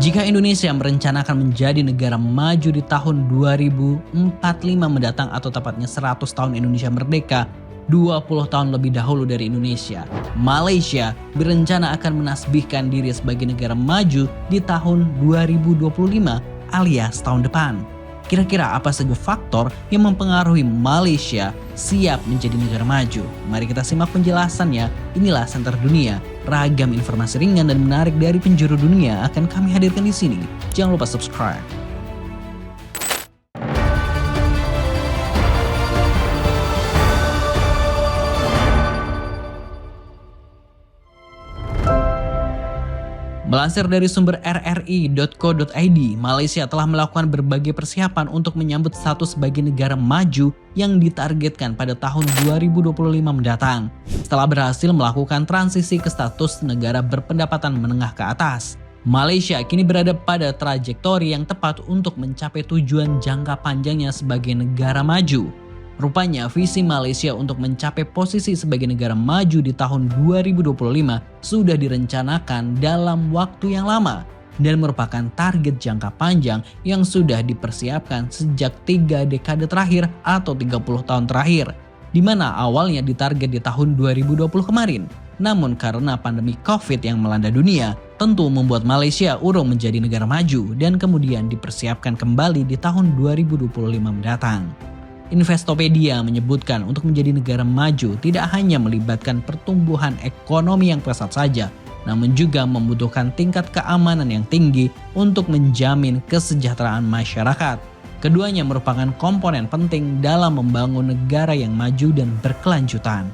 Jika Indonesia merencanakan menjadi negara maju di tahun 2045 mendatang atau tepatnya 100 tahun Indonesia merdeka, 20 tahun lebih dahulu dari Indonesia, Malaysia berencana akan menasbihkan diri sebagai negara maju di tahun 2025 alias tahun depan. Kira-kira apa saja faktor yang mempengaruhi Malaysia siap menjadi negara maju? Mari kita simak penjelasannya. Inilah Center Dunia. Ragam informasi ringan dan menarik dari penjuru dunia akan kami hadirkan di sini. Jangan lupa subscribe. Melansir dari sumber rri.co.id, Malaysia telah melakukan berbagai persiapan untuk menyambut status sebagai negara maju yang ditargetkan pada tahun 2025 mendatang. Setelah berhasil melakukan transisi ke status negara berpendapatan menengah ke atas, Malaysia kini berada pada trajektori yang tepat untuk mencapai tujuan jangka panjangnya sebagai negara maju. Rupanya visi Malaysia untuk mencapai posisi sebagai negara maju di tahun 2025 sudah direncanakan dalam waktu yang lama dan merupakan target jangka panjang yang sudah dipersiapkan sejak 3 dekade terakhir atau 30 tahun terakhir, di mana awalnya ditarget di tahun 2020 kemarin. Namun karena pandemi COVID yang melanda dunia, tentu membuat Malaysia urung menjadi negara maju dan kemudian dipersiapkan kembali di tahun 2025 mendatang. Investopedia menyebutkan untuk menjadi negara maju tidak hanya melibatkan pertumbuhan ekonomi yang pesat saja, namun juga membutuhkan tingkat keamanan yang tinggi untuk menjamin kesejahteraan masyarakat. Keduanya merupakan komponen penting dalam membangun negara yang maju dan berkelanjutan.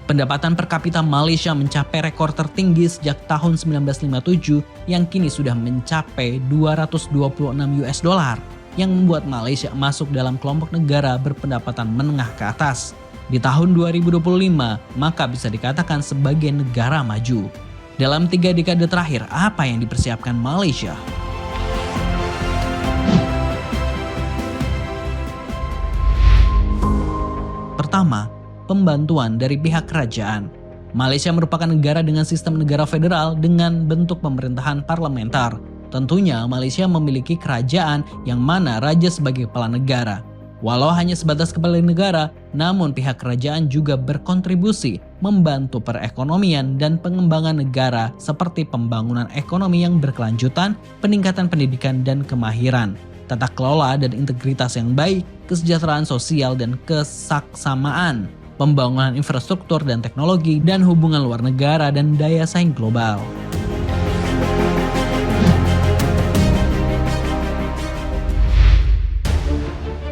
Pendapatan per kapita Malaysia mencapai rekor tertinggi sejak tahun 1957 yang kini sudah mencapai 226 US dollar. Yang membuat Malaysia masuk dalam kelompok negara berpendapatan menengah ke atas. Di tahun 2025, maka bisa dikatakan sebagai negara maju. Dalam 3 dekade terakhir, apa yang dipersiapkan Malaysia? Pertama, pembantuan dari pihak kerajaan. Malaysia merupakan negara dengan sistem negara federal dengan bentuk pemerintahan parlementer. Tentunya Malaysia memiliki kerajaan yang mana raja sebagai kepala negara. Walau hanya sebatas kepala negara, namun pihak kerajaan juga berkontribusi membantu perekonomian dan pengembangan negara seperti pembangunan ekonomi yang berkelanjutan, peningkatan pendidikan dan kemahiran, tata kelola dan integritas yang baik, kesejahteraan sosial dan kesaksamaan, pembangunan infrastruktur dan teknologi, dan hubungan luar negara dan daya saing global.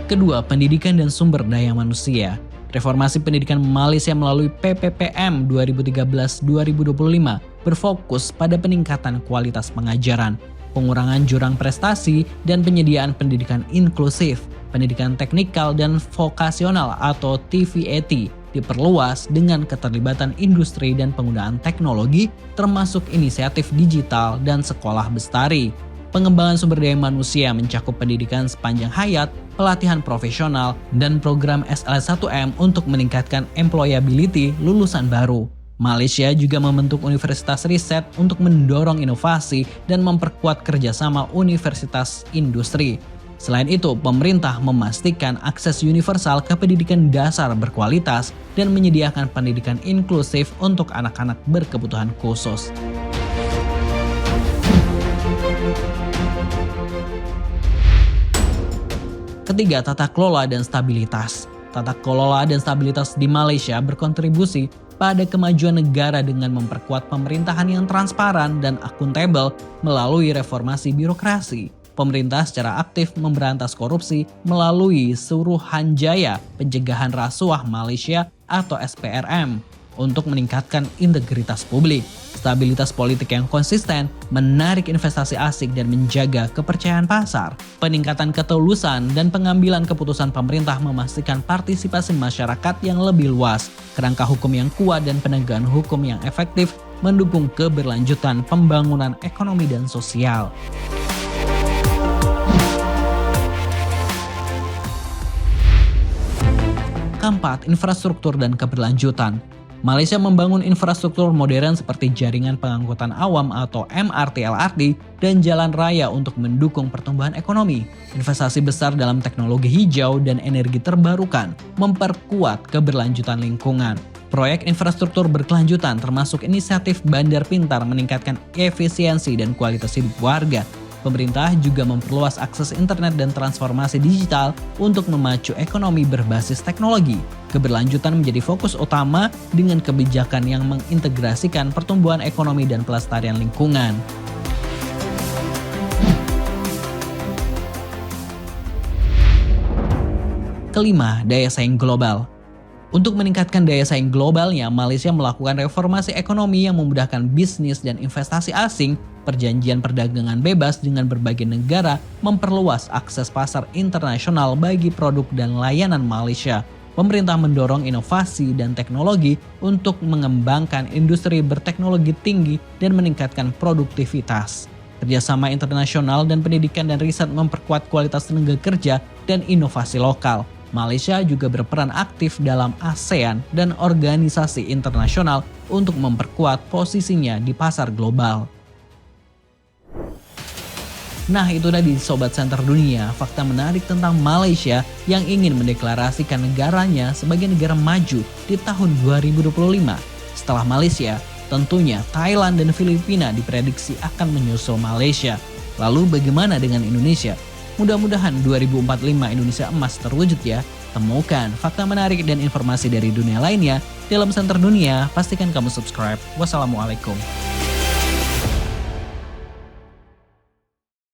Kedua, pendidikan dan sumber daya manusia. Reformasi pendidikan Malaysia melalui PPPM 2013-2025 berfokus pada peningkatan kualitas pengajaran, pengurangan jurang prestasi, dan penyediaan pendidikan inklusif. Pendidikan teknikal dan vokasional atau TVET diperluas dengan keterlibatan industri dan penggunaan teknologi termasuk inisiatif digital dan sekolah bestari. Pengembangan sumber daya manusia mencakup pendidikan sepanjang hayat, pelatihan profesional, dan program SL1M untuk meningkatkan employability lulusan baru. Malaysia juga membentuk universitas riset untuk mendorong inovasi dan memperkuat kerjasama universitas industri. Selain itu, pemerintah memastikan akses universal ke pendidikan dasar berkualitas dan menyediakan pendidikan inklusif untuk anak-anak berkebutuhan khusus. Ketiga, tata kelola dan stabilitas. Tata kelola dan stabilitas di Malaysia berkontribusi pada kemajuan negara dengan memperkuat pemerintahan yang transparan dan akuntabel melalui reformasi birokrasi. Pemerintah secara aktif memberantas korupsi melalui Suruhanjaya Pencegahan Rasuah Malaysia atau SPRM untuk meningkatkan integritas publik, stabilitas politik yang konsisten, menarik investasi asing dan menjaga kepercayaan pasar. Peningkatan ketulusan dan pengambilan keputusan pemerintah memastikan partisipasi masyarakat yang lebih luas, kerangka hukum yang kuat dan penegakan hukum yang efektif mendukung keberlanjutan pembangunan ekonomi dan sosial. Keempat, infrastruktur dan keberlanjutan. Malaysia membangun infrastruktur modern seperti jaringan pengangkutan awam atau MRT-LRT dan jalan raya untuk mendukung pertumbuhan ekonomi. Investasi besar dalam teknologi hijau dan energi terbarukan memperkuat keberlanjutan lingkungan. Proyek infrastruktur berkelanjutan termasuk inisiatif Bandar Pintar meningkatkan efisiensi dan kualitas hidup warga. Pemerintah juga memperluas akses internet dan transformasi digital untuk memacu ekonomi berbasis teknologi. Keberlanjutan menjadi fokus utama dengan kebijakan yang mengintegrasikan pertumbuhan ekonomi dan pelestarian lingkungan. Kelima, daya saing global. Untuk meningkatkan daya saing globalnya, Malaysia melakukan reformasi ekonomi yang memudahkan bisnis dan investasi asing. Perjanjian perdagangan bebas dengan berbagai negara memperluas akses pasar internasional bagi produk dan layanan Malaysia. Pemerintah mendorong inovasi dan teknologi untuk mengembangkan industri berteknologi tinggi dan meningkatkan produktivitas. Kerjasama internasional dan pendidikan dan riset memperkuat kualitas tenaga kerja dan inovasi lokal. Malaysia juga berperan aktif dalam ASEAN dan organisasi internasional untuk memperkuat posisinya di pasar global. Nah, itu tadi Sobat Center Dunia, fakta menarik tentang Malaysia yang ingin mendeklarasikan negaranya sebagai negara maju di tahun 2025. Setelah Malaysia, tentunya Thailand dan Filipina diprediksi akan menyusul Malaysia. Lalu bagaimana dengan Indonesia? Mudah-mudahan 2045 Indonesia emas terwujud ya. Temukan fakta menarik dan informasi dari dunia lainnya dalam Center Dunia. Pastikan kamu subscribe. Wassalamualaikum.